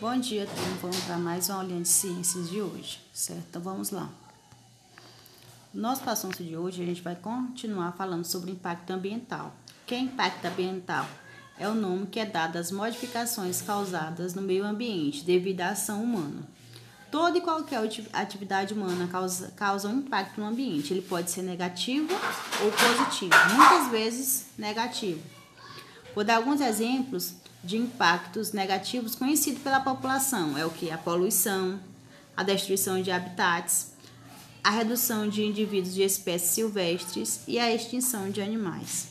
Bom dia, turma. Vamos para mais uma aulinha de ciências de hoje, certo? Então, vamos lá. No nosso assunto de hoje, a gente vai continuar falando sobre impacto ambiental. O que é impacto ambiental? É o nome que é dado às modificações causadas no meio ambiente devido à ação humana. Toda e qualquer atividade humana causa um impacto no ambiente. Ele pode ser negativo ou positivo, muitas vezes negativo. Vou dar alguns exemplos de impactos negativos conhecidos pela população. É o que? A poluição, a destruição de habitats, a redução de indivíduos de espécies silvestres e a extinção de animais.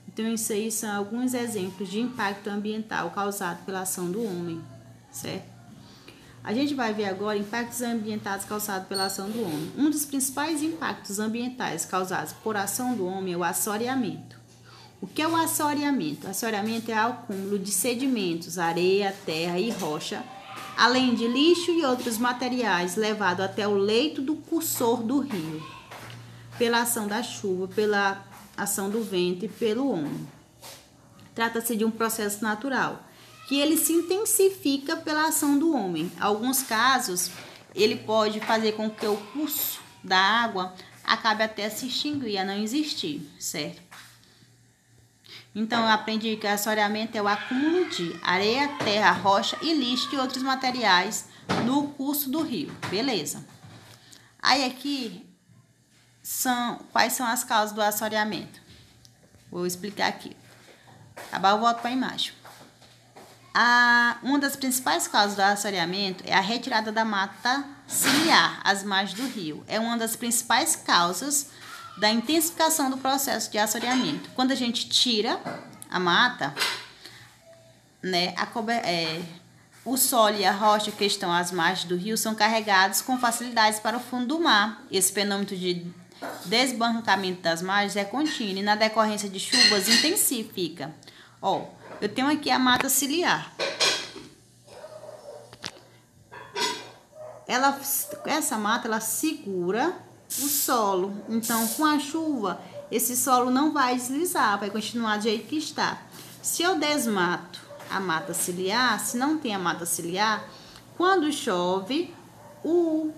Então, isso aí são alguns exemplos de impacto ambiental causado pela ação do homem, certo? A gente vai ver agora impactos ambientais causados pela ação do homem. Um dos principais impactos ambientais causados por ação do homem é o assoreamento. O que é o assoreamento? O assoreamento é o acúmulo de sedimentos, areia, terra e rocha, além de lixo e outros materiais levado até o leito do cursor do rio, pela ação da chuva, pela ação do vento e pelo homem. Trata-se de um processo natural, que ele se intensifica pela ação do homem. Em alguns casos, ele pode fazer com que o curso da água acabe até se extinguir, a não existir, certo? Então, eu aprendi que o assoreamento é o acúmulo de areia, terra, rocha e lixo e outros materiais no curso do rio. Beleza. Aí aqui, quais são as causas do assoreamento? Vou explicar aqui. Acabar, eu volto para a imagem. Uma das principais causas do assoreamento é a retirada da mata ciliar às margens do rio. É uma das principais causas da intensificação do processo de assoreamento. Quando a gente tira a mata, né, o solo e a rocha que estão às margens do rio são carregados com facilidades para o fundo do mar. Esse fenômeno de desbarrancamento das margens é contínuo e na decorrência de chuvas intensifica. Eu tenho aqui a mata ciliar. Essa mata, ela segura o solo. Então, com a chuva, esse solo não vai deslizar, vai continuar do jeito que está. Se eu desmato a mata ciliar, se não tem a mata ciliar, quando chove, o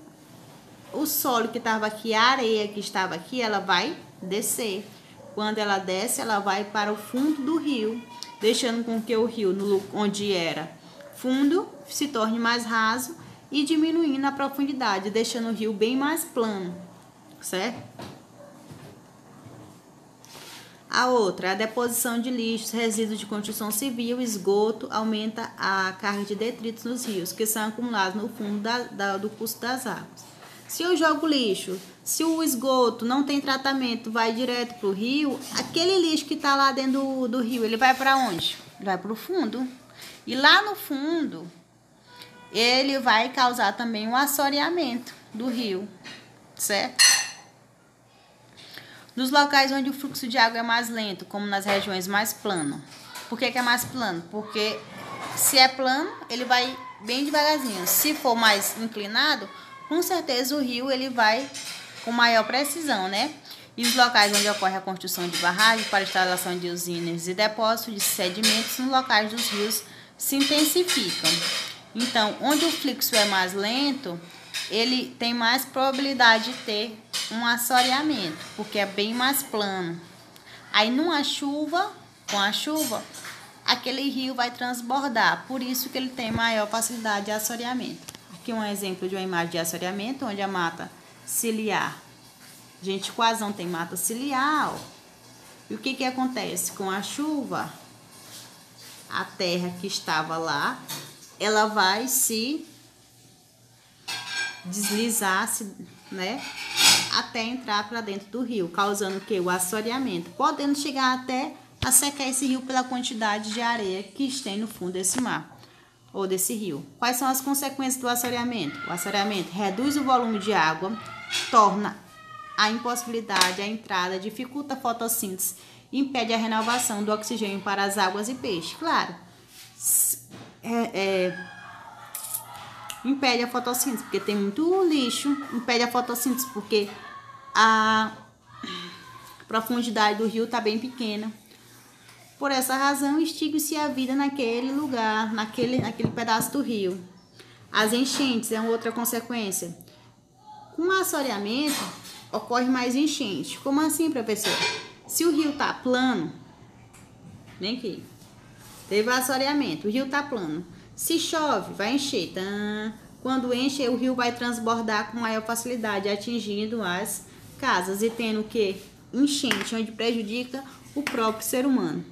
solo que estava aqui, a areia que estava aqui, ela vai descer. Quando ela desce, ela vai para o fundo do rio, deixando com que o rio, onde era fundo, se torne mais raso e diminuindo a profundidade, deixando o rio bem mais plano, certo? A outra é a deposição de lixos, resíduos de construção civil, esgoto, aumenta a carga de detritos nos rios, que são acumulados no fundo do curso das águas. Se eu jogo lixo, se o esgoto não tem tratamento, vai direto para o rio, aquele lixo que está lá dentro do rio, ele vai para onde? Vai para o fundo. E lá no fundo, ele vai causar também um assoreamento do rio, certo? Nos locais onde o fluxo de água é mais lento, como nas regiões mais planas. Por que é mais plano? Porque se é plano, ele vai bem devagarzinho. Se for mais inclinado, com certeza o rio ele vai com maior precisão, né? E os locais onde ocorre a construção de barragens para instalação de usinas e depósitos de sedimentos nos locais dos rios se intensificam. Então, onde o fluxo é mais lento, ele tem mais probabilidade de ter um assoreamento, porque é bem mais plano. Aí, com a chuva, aquele rio vai transbordar, por isso que ele tem maior facilidade de assoreamento. Aqui um exemplo de uma imagem de assoreamento, onde a mata ciliar. A gente quase não tem mata ciliar, ó. E o que acontece? Com a chuva, a terra que estava lá, ela vai se deslizar, né, até entrar para dentro do rio, causando o que? O assoreamento, podendo chegar até a secar esse rio pela quantidade de areia que tem no fundo desse mar ou desse rio. Quais são as consequências do assoreamento? O assoreamento reduz o volume de água, torna a impossibilidade, a entrada, dificulta a fotossíntese, impede a renovação do oxigênio para as águas e peixes. Claro, impede a fotossíntese, porque tem muito lixo, impede a fotossíntese, porque a profundidade do rio está bem pequena. Por essa razão, extingue-se a vida naquele lugar, naquele pedaço do rio. As enchentes é uma outra consequência. Com assoreamento, ocorre mais enchente. Como assim, professor? Se o rio tá plano, vem aqui, teve assoreamento, o rio tá plano. Se chove, vai encher. Quando enche, o rio vai transbordar com maior facilidade, atingindo as casas e tendo o que? Enchente, onde prejudica o próprio ser humano.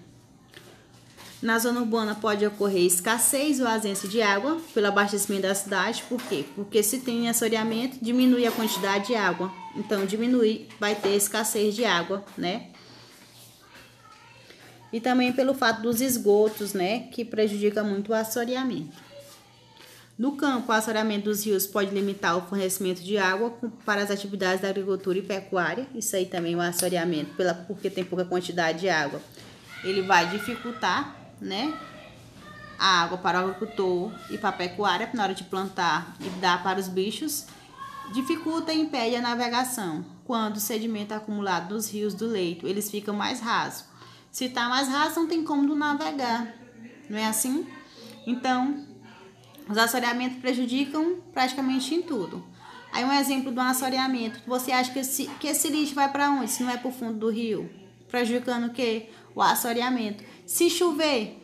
Na zona urbana pode ocorrer escassez ou ausência de água pelo abastecimento da cidade. Por quê? Porque se tem assoreamento, diminui a quantidade de água. Então, vai ter escassez de água, né? E também pelo fato dos esgotos, né? Que prejudica muito o assoreamento. No campo, o assoreamento dos rios pode limitar o fornecimento de água para as atividades da agricultura e pecuária. Isso aí também, o assoreamento, porque tem pouca quantidade de água, ele vai dificultar, né, a água para o agricultor e para a pecuária na hora de plantar e dar para os bichos. Dificulta e impede a navegação. Quando o sedimento é acumulado nos rios do leito, eles ficam mais rasos. Se está mais raso, não tem como navegar, não é assim? Então, os assoreamentos prejudicam praticamente em tudo. Aí um exemplo do assoreamento. Você acha que esse lixo vai para onde? Se não é para o fundo do rio? Prejudicando o quê? O assoreamento. Se chover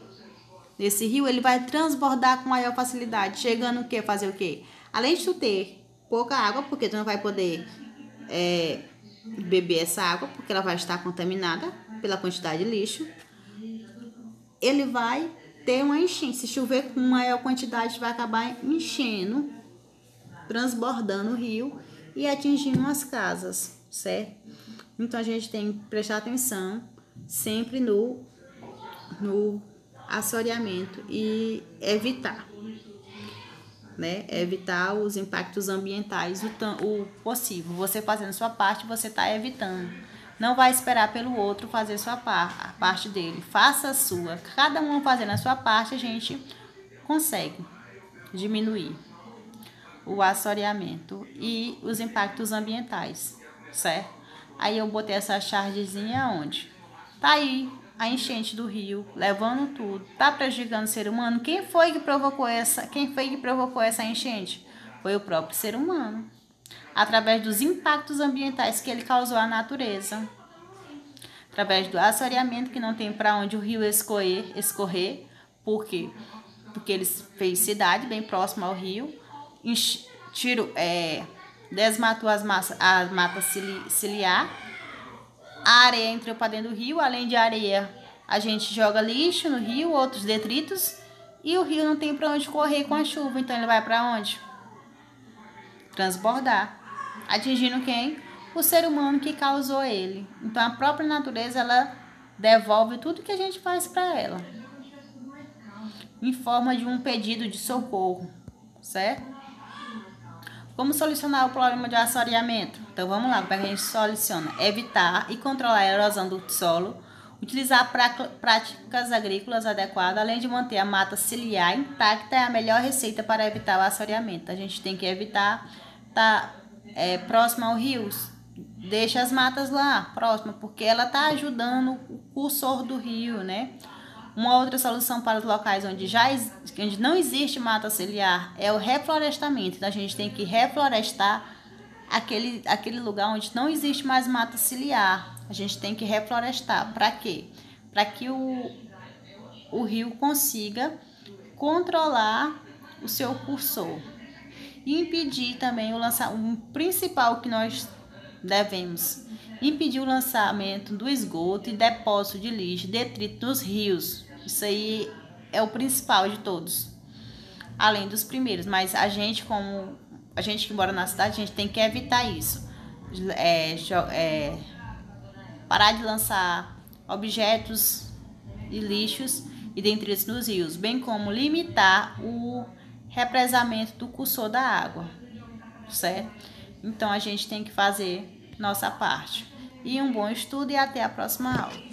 nesse rio, ele vai transbordar com maior facilidade. Chegando o quê? Fazer o quê? Além de tu ter pouca água, porque tu não vai poder beber essa água, porque ela vai estar contaminada pela quantidade de lixo. Ele vai ter uma enchente. Se chover com maior quantidade, vai acabar enchendo, transbordando o rio e atingindo as casas, certo? Então a gente tem que prestar atenção sempre no assoreamento e evitar, né? Evitar os impactos ambientais o possível. Você fazendo a sua parte, você está evitando. Não vai esperar pelo outro fazer a parte dele. Faça a sua. Cada um fazendo a sua parte, a gente consegue diminuir o assoreamento e os impactos ambientais, certo? Aí eu botei essa chargezinha onde? Tá aí a enchente do rio, levando tudo. Tá prejudicando o ser humano? Quem foi que provocou essa enchente? Foi o próprio ser humano, através dos impactos ambientais que ele causou à natureza, através do assoreamento, que não tem para onde o rio escorrer, porque ele fez cidade bem próxima ao rio, desmatou a mata ciliar, a areia entrou para dentro do rio. Além de areia, a gente joga lixo no rio, outros detritos, e o rio não tem para onde correr com a chuva, então ele vai para onde? Transbordar, atingindo quem? O ser humano que causou ele. Então a própria natureza, ela devolve tudo que a gente faz para ela, em forma de um pedido de socorro, certo? Como solucionar o problema de assoreamento? Então vamos lá, como é que a gente soluciona? Evitar e controlar a erosão do solo, utilizar práticas agrícolas adequadas, além de manter a mata ciliar intacta, é a melhor receita para evitar o assoreamento. A gente tem que evitar estar próximo ao rio, deixa as matas lá, próximo, porque ela está ajudando o cursor do rio, né? Uma outra solução para os locais onde não existe mata ciliar é o reflorestamento. Então a gente tem que reflorestar aquele lugar onde não existe mais mata ciliar. A gente tem que reflorestar. Para quê? Para que o rio consiga controlar o seu cursor. E impedir também o principal que nós devemos impedir o lançamento do esgoto e depósito de lixo, detrito nos rios. Isso aí é o principal de todos, além dos primeiros. Mas a gente que mora na cidade, a gente tem que evitar isso. Parar de lançar objetos e lixos e detritos nos rios, bem como limitar o represamento do cursor da água, certo? Então a gente tem que fazer nossa parte. E um bom estudo e até a próxima aula.